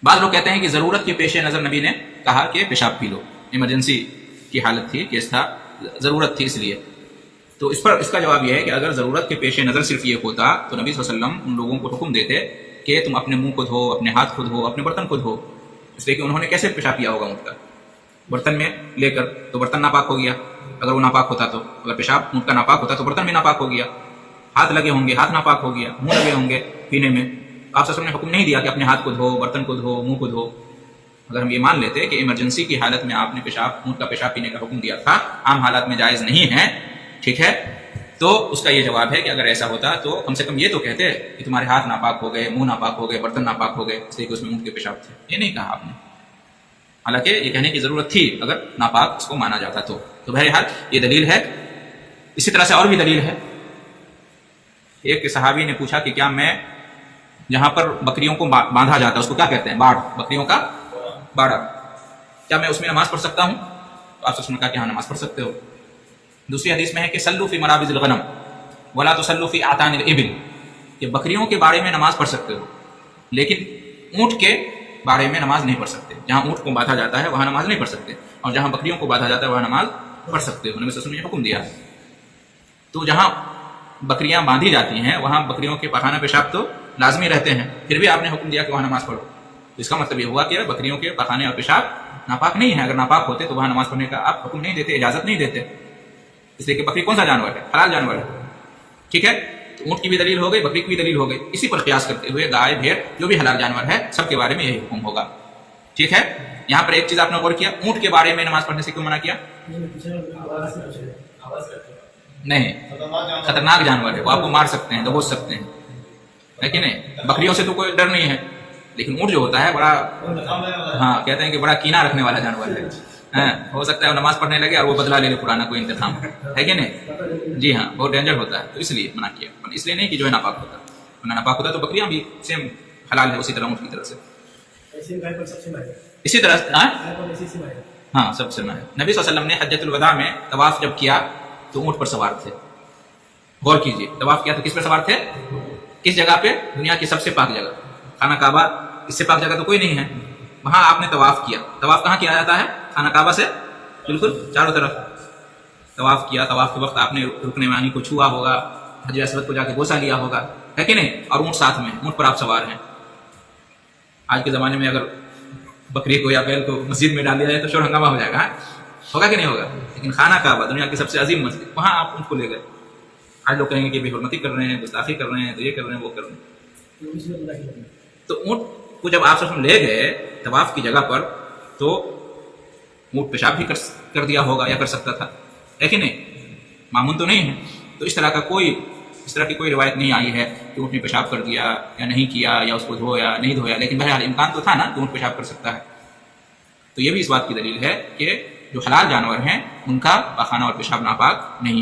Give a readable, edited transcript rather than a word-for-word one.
بعض لوگ کہتے ہیں کہ ضرورت کے پیش نظر نبی نے کہا کہ پیشاب پی لو، ایمرجنسی کی حالت تھی، کیس تھا، ضرورت تھی اس لیے. تو اس کا جواب یہ ہے کہ اگر ضرورت کے پیش نظر صرف یہ ہوتا تو نبی صلی اللہ علیہ وسلم ان لوگوں کو حکم دیتے کہ تم اپنے منہ کو دھو، اپنے ہاتھ کو دھو، اپنے برتن کو دھو. اس لیے کہ انہوں نے کیسے پیشاب پیا ہوگا اونٹ کا؟ برتن میں لے کر، تو برتن ناپاک ہو گیا اگر وہ ناپاک ہوتا تو. اگر پیشاب اونٹ کا ناپاک ہوتا تو برتن بھی ناپاک ہو گیا. ہاتھ لگے ہوں گے، ہاتھ ناپاک ہو گیا. منہ لگے ہوں گے پینے میں، آپ صلی اللہ علیہ وسلم نے حکم نہیں دیا کہ اپنے ہاتھ کو دھو، برتن کو دھو، منہ کو دھو. اگر ہم یہ مان لیتے کہ ایمرجنسی کی حالت میں آپ نے اونٹ کا پیشاب پینے کا حکم دیا تھا، عام حالات میں جائز نہیں ہے، ٹھیک ہے، تو اس کا یہ جواب ہے کہ اگر ایسا ہوتا تو کم سے کم یہ تو کہتے کہ تمہارے ہاتھ ناپاک ہو گئے، منہ ناپاک ہو گئے، برتن ناپاک ہو گئے، اس لیے کہ اس میں اونٹ کے پیشاب تھے. یہ نہیں کہا آپ نے، حالانکہ یہ کہنے کی ضرورت تھی اگر ناپاک اس کو مانا جاتا تو. تو بہرحال یہ دلیل ہے. اسی طرح سے اور بھی دلیل ہے. ایک صحابی نے پوچھا کہ کیا میں جہاں پر بکریوں کو باندھا جاتا ہے، اس کو کیا کہتے ہیں؟ باڑ، بکریوں کا باڑا، کیا میں اس میں نماز پڑھ سکتا ہوں؟ تو آپ سے نے کہا کہ ہاں نماز پڑھ سکتے ہو. دوسری حدیث میں ہے کہ سلو فی مرابض الغنم ولا تسلوا فی اعتان الابل، کہ بکریوں کے بارے میں نماز پڑھ سکتے ہو لیکن اونٹ کے بارے میں نماز نہیں پڑھ سکتے. جہاں اونٹ کو باندھا جاتا ہے وہاں نماز نہیں پڑھ سکتے، اور جہاں بکریوں کو باندھا جاتا ہے وہاں نماز پڑھ سکتے ہو. نبی صلی اللہ علیہ وسلم نے حکم دیا ہے. تو جہاں بکریاں باندھی جاتی ہیں وہاں بکریوں کے پخانہ پیشاب تو لازمی رہتے ہیں، پھر بھی آپ نے حکم دیا کہ وہاں نماز پڑھو. اس کا مطلب یہ ہوا کہ بکریوں کے پخانے اور پیشاب ناپاک نہیں ہے. اگر ناپاک ہوتے تو وہاں نماز پڑھنے کا آپ حکم نہیں دیتے، اجازت نہیں دیتے. اس لیے کہ بکری کون سا جانور ہے؟ حلال جانور ہے، ٹھیک ہے. تو اونٹ کی بھی دلیل ہو گئی، بکری کی بھی دلیل ہو گئی. اسی پر قیاس کرتے ہوئے گائے، بھیڑ، جو بھی حلال جانور ہے سب کے بارے میں یہی حکم ہوگا، ٹھیک ہے. یہاں پر ایک چیز آپ نے غور کیا، اونٹ کے بارے میں نماز پڑھنے سے کیوں منع کیا؟ نہیں، خطرناک جانور ہے، وہ آپ کو مار سکتے ہیں، دبوچ سکتے ہیں، ہے کہ نہیں. بکریوں سے تو کوئی ڈر نہیں ہے، لیکن اونٹ جو ہوتا ہے بڑا، ہاں کہتے ہیں کہ بڑا کینہ رکھنے والا جانور ہے. ہو سکتا ہے وہ نماز پڑھنے لگے اور وہ بدلہ لے لے پرانا کوئی انتظام، ہے کہ نہیں. جی ہاں، بہت ڈینجر ہوتا ہے، تو اس لیے منع کیا. اس لیے نہیں کہ جو ہے ناپاک ہوتا، ورنہ ناپاک ہوتا تو بکریاں بھی سیم حلال ہے اسی طرح اونٹ کی طرح سے. اسی طرح ہاں سب سے ماہر. نبی صلی اللہ علیہ وسلم نے حجۃ الوداع میں طواف جب کیا تو اونٹ پر سوار تھے. غور کیجیے، طواف کیا تو کس پر سوار تھے؟ کس جگہ پہ؟ دنیا کی سب سے پاک جگہ خانہ کعبہ. اس سے پاک جگہ تو کوئی نہیں ہے. وہاں آپ نے طواف کیا. طواف کہاں کیا جاتا ہے؟ خانہ کعبہ سے بالکل چاروں طرف طواف کیا. طواف کے وقت آپ نے رکن یمانی کو چھوا ہوگا، حجر اسود کو جا کے بوسہ لیا ہوگا، ہے کہ نہیں. اور اونٹ ساتھ میں، اونٹ پر آپ سوار ہیں. آج کے زمانے میں اگر بکری کو یا بیل کو مسجد میں ڈال دیا جائے تو شور ہنگامہ ہو جائے گا، ہوگا کہ نہیں ہوگا. لیکن خانہ کعبہ دنیا کی سب سے عظیم مسجد، وہاں آپ اونٹ کو لے گئے. آج لوگ کہیں گے کہ بے حرمتی کر رہے ہیں، گستاخی کر رہے ہیں، تو یہ کر رہے ہیں، وہ کر رہے ہیں. تو اونٹ کو جب آپ سب لے گئے طواف کی جگہ پر تو اونٹ پیشاب بھی کر دیا ہوگا یا کر سکتا تھا، ہے کہ نہیں. معمول تو نہیں ہے. تو اس طرح کی کوئی روایت نہیں آئی ہے کہ اونٹ نے پیشاب کر دیا یا نہیں کیا، یا اس کو دھویا نہیں دھویا. لیکن بہرحال امکان تو تھا نا کہ اونٹ پیشاب کر سکتا ہے. تو یہ بھی اس بات کی دلیل ہے کہ جو حلال جانور ہیں ان کا پاخانہ اور پیشاب ناپاک نہیں